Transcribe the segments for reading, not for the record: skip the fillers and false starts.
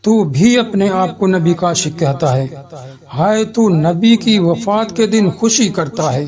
تو بھی اپنے آپ کو نبی کا عاشق کہتا ہے۔ ہائے تو نبی کی وفات کے دن خوشی کرتا ہے،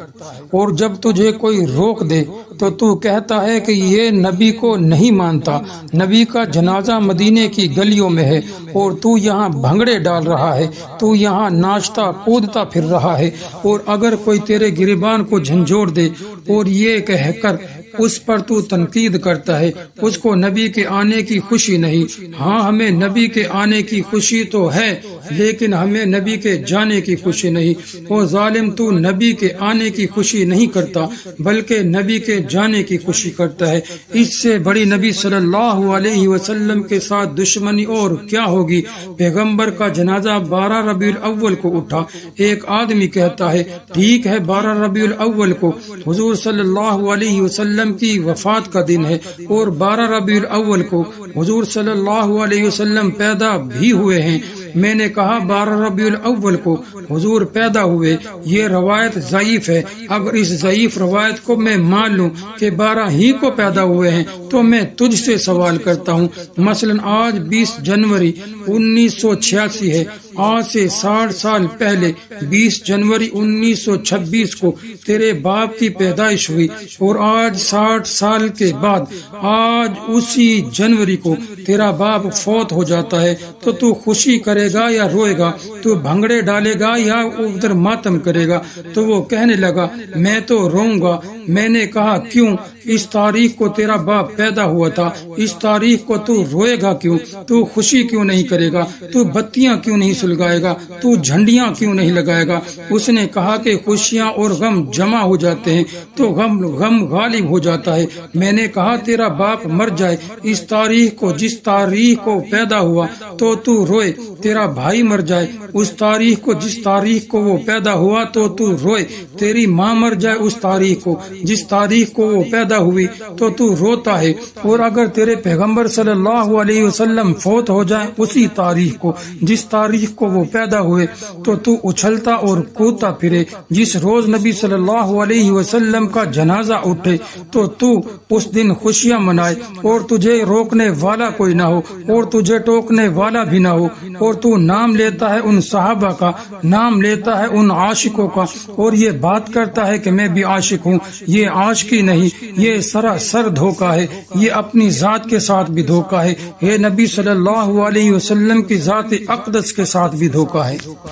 اور جب تجھے کوئی روک دے تو تو کہتا ہے کہ یہ نبی کو نہیں مانتا۔ نبی کا جنازہ مدینے کی گلیوں میں ہے اور تو یہاں بھنگڑے ڈال رہا ہے، تو یہاں ناچتا کودتا پھر رہا ہے، اور اگر کوئی تیرے گریبان کو جھنجھوڑ دے اور یہ کہہ کر اس پر تو تنقید کرتا ہے اس کو نبی کے آنے کی خوشی نہیں۔ ہاں ہمیں نبی کے آنے کی خوشی تو ہے، لیکن ہمیں نبی کے جانے کی خوشی نہیں۔ او ظالم، تو نبی کے آنے کی خوشی نہیں کرتا بلکہ نبی کے جانے کی خوشی کرتا ہے۔ اس سے بڑی نبی صلی اللہ علیہ وسلم کے ساتھ دشمنی اور کیا ہوگی۔ پیغمبر کا جنازہ 12 ربیع الاول کو اٹھا۔ ایک آدمی کہتا ہے ٹھیک ہے 12 ربیع الاول کو حضور صلی اللہ علیہ وسلم کی وفات کا دن ہے، اور 12 ربیع الاول کو حضور صلی اللہ علیہ وسلم پیدا بھی ہوئے ہیں۔ میں نے کہا 12 ربیع الاول کو حضور پیدا ہوئے، یہ روایت ضعیف ہے۔ اگر اس ضعیف روایت کو میں مان لوں کہ 12 ہی کو پیدا ہوئے ہیں تو میں تجھ سے سوال کرتا ہوں، مثلا آج 20 جنوری 1986 ہے، آج سے 60 سال پہلے 20 جنوری 1926 کو تیرے باپ کی پیدائش ہوئی، اور آج 60 سال کے بعد آج اسی جنوری کو تیرا باپ فوت ہو جاتا ہے، تو خوشی کرے گا یا روئے گا؟ تو بھنگڑے ڈالے گا یا ادھر ماتم کرے گا؟ تو وہ کہنے لگا میں تو روؤں گا۔ میں نے کہا کیوں؟ اس تاریخ کو تیرا باپ پیدا ہوا تھا، اس تاریخ کو تو روئے گا کیوں؟ تو خوشی کیوں نہیں کرے گا؟ تو بتیاں کیوں نہیں سلگائے گا؟ تو جھنڈیاں کیوں نہیں لگائے گا؟ اس نے کہا کہ خوشیاں اور غم جمع ہو جاتے ہیں تو غم غالب ہو جاتا ہے۔ میں نے کہا تیرا باپ مر جائے اس تاریخ کو جس تاریخ کو پیدا ہوا تو روئے، تیرا بھائی مر جائے اس تاریخ کو جس تاریخ کو وہ پیدا ہوا تو روئے، تیری ماں مر جائے اس تاریخ کو جس تاریخ کو وہ پیدا ہوئی تو روتا ہے، اور اگر تیرے پیغمبر صلی اللہ علیہ وسلم فوت ہو جائے اسی تاریخ کو جس تاریخ کو وہ پیدا ہوئے تو اچھلتا اور کودتا پھرے۔ جس روز نبی صلی اللہ علیہ وسلم کا جنازہ اٹھے تو اس دن خوشیاں منائے، اور تجھے روکنے والا کوئی نہ ہو اور تجھے ٹوکنے والا بھی نہ ہو، اور تو نام لیتا ہے ان صحابہ کا، نام لیتا ہے ان عاشقوں کا، اور یہ بات کرتا ہے کہ میں بھی عاشق ہوں۔ یہ عاشقی نہیں، یہ سراسر دھوکہ ہے، یہ اپنی ذات کے ساتھ بھی دھوکہ ہے، یہ نبی صلی اللہ علیہ وسلم کی ذات اقدس کے ساتھ بھی دھوکہ ہے۔